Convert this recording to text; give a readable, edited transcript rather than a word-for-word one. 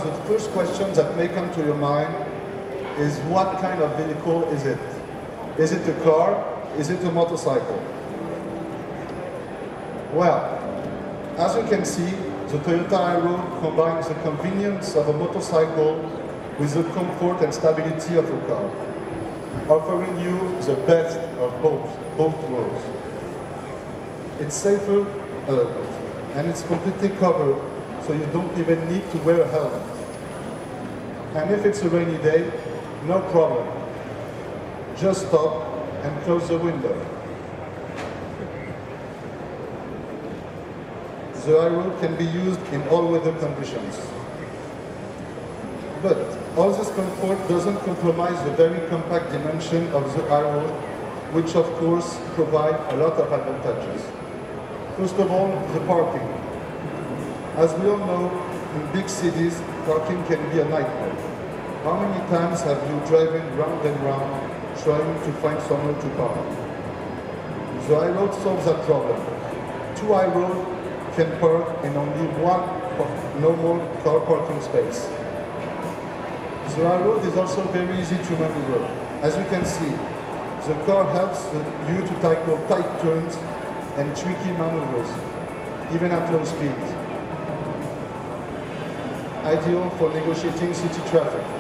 of the first questions that may come to your mind is what kind of vehicle is it? Is it a car? Is it a motorcycle? Well, as you can see, the Toyota Ayro combines the convenience of a motorcycle with the comfort and stability of a car, offering you the best of both worlds. It's safer and it's completely covered, so you don't even need to wear a helmet. And if it's a rainy day, no problem. Just stop and close the window. The Ayro can be used in all weather conditions. But all this comfort doesn't compromise the very compact dimension of the Ayro, which of course provide a lot of advantages. First of all, the parking. As we all know, in big cities, parking can be a nightmare. How many times have you driven round and round trying to find somewhere to park? The Ayro solves that problem. 2 Ayro can park in only one normal car parking space. The Ayro is also very easy to maneuver. As you can see, the car helps you to tackle tight turns and tricky maneuvers, even at low speed. Ideal for negotiating city traffic.